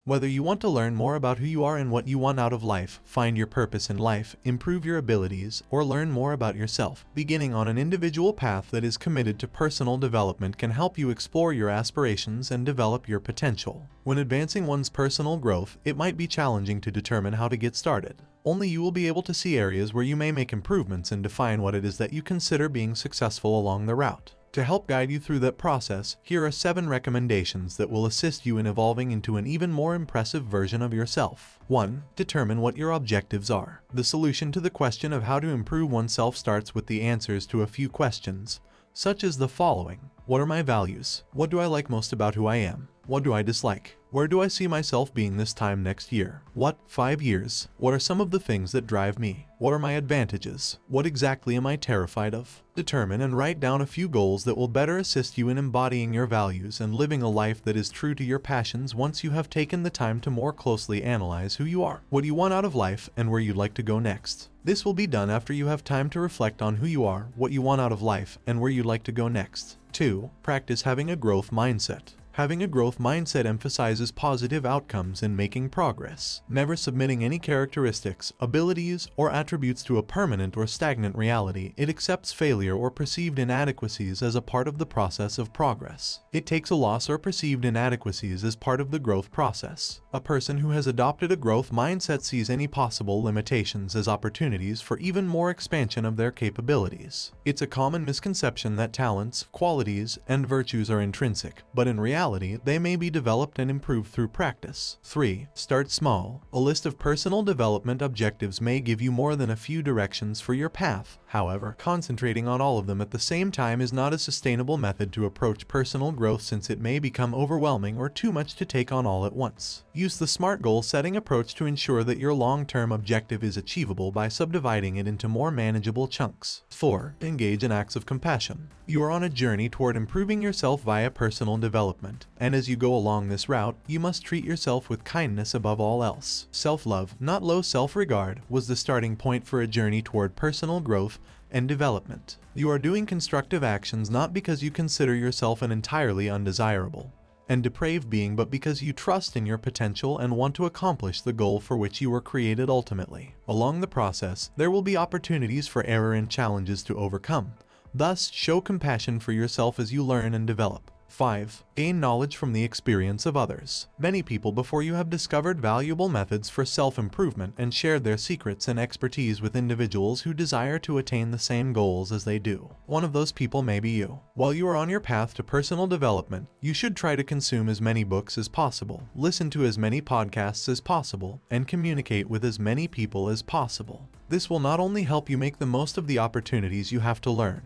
Whether you want to learn more about who you are and what you want out of life, find your purpose in life, improve your abilities, or learn more about yourself, beginning on an individual path that is committed to personal development can help you explore your aspirations and develop your potential. When advancing one's personal growth, it might be challenging to determine how to get started. Only you will be able to see areas where you may make improvements and define what it is that you consider being successful along the route. To help guide you through that process, here are 7 recommendations that will assist you in evolving into an even more impressive version of yourself. 1. Determine what your objectives are. The solution to the question of how to improve oneself starts with the answers to a few questions, such as the following. What are my values? What do I like most about who I am? What do I dislike? Where do I see myself being this time next year? What, 5 years? What are some of the things that drive me? What are my advantages? What exactly am I terrified of? Determine and write down a few goals that will better assist you in embodying your values and living a life that is true to your passions once you have taken the time to more closely analyze who you are, what you want out of life, and where you'd like to go next. This will be done after you have time to reflect on who you are, what you want out of life, and where you'd like to go next. 2. Practice having a growth mindset. Having a growth mindset emphasizes positive outcomes and making progress, never submitting any characteristics, abilities, or attributes to a permanent or stagnant reality. It accepts failure or perceived inadequacies as a part of the process of progress. It takes a loss or perceived inadequacies as part of the growth process. A person who has adopted a growth mindset sees any possible limitations as opportunities for even more expansion of their capabilities. It's a common misconception that talents, qualities, and virtues are intrinsic, but in reality, they may be developed and improved through practice. 3. Start small. A list of personal development objectives may give you more than a few directions for your path. However, concentrating on all of them at the same time is not a sustainable method to approach personal growth since it may become overwhelming or too much to take on all at once. Use the SMART goal-setting approach to ensure that your long-term objective is achievable by subdividing it into more manageable chunks. 4. Engage in acts of compassion. You are on a journey toward improving yourself via personal development, and as you go along this route, you must treat yourself with kindness above all else. Self-love, not low self-regard, was the starting point for a journey toward personal growth and development. You are doing constructive actions not because you consider yourself an entirely undesirable and depraved being, but because you trust in your potential and want to accomplish the goal for which you were created ultimately. Along the process, there will be opportunities for error and challenges to overcome. Thus, show compassion for yourself as you learn and develop. 5. Gain knowledge from the experience of others. Many people before you have discovered valuable methods for self-improvement and shared their secrets and expertise with individuals who desire to attain the same goals as they do. One of those people may be you. While you are on your path to personal development, you should try to consume as many books as possible, listen to as many podcasts as possible, and communicate with as many people as possible. This will not only help you make the most of the opportunities you have to learn,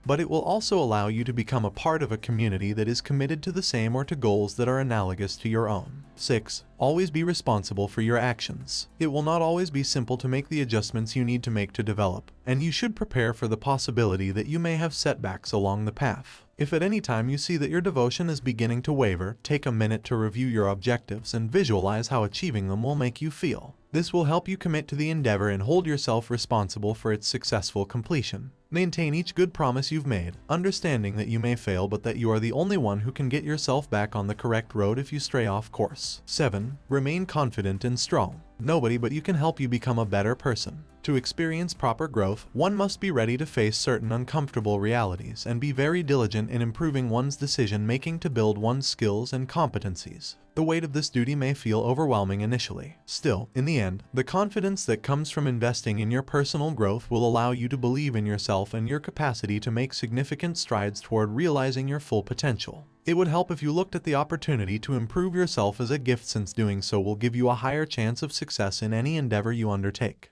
but it will also allow you to become a part of a community that is committed to the same or to goals that are analogous to your own. 6. Always be responsible for your actions. It will not always be simple to make the adjustments you need to make to develop, and you should prepare for the possibility that you may have setbacks along the path. If at any time you see that your devotion is beginning to waver, take a minute to review your objectives and visualize how achieving them will make you feel. This will help you commit to the endeavor and hold yourself responsible for its successful completion. Maintain each good promise you've made, understanding that you may fail but that you are the only one who can get yourself back on the correct road if you stray off course. 7. Remain confident and strong. Nobody but you can help you become a better person. To experience proper growth, one must be ready to face certain uncomfortable realities and be very diligent in improving one's decision-making to build one's skills and competencies. The weight of this duty may feel overwhelming initially. Still, in the end, the confidence that comes from investing in your personal growth will allow you to believe in yourself and your capacity to make significant strides toward realizing your full potential. It would help if you looked at the opportunity to improve yourself as a gift, since doing so will give you a higher chance of success in any endeavor you undertake.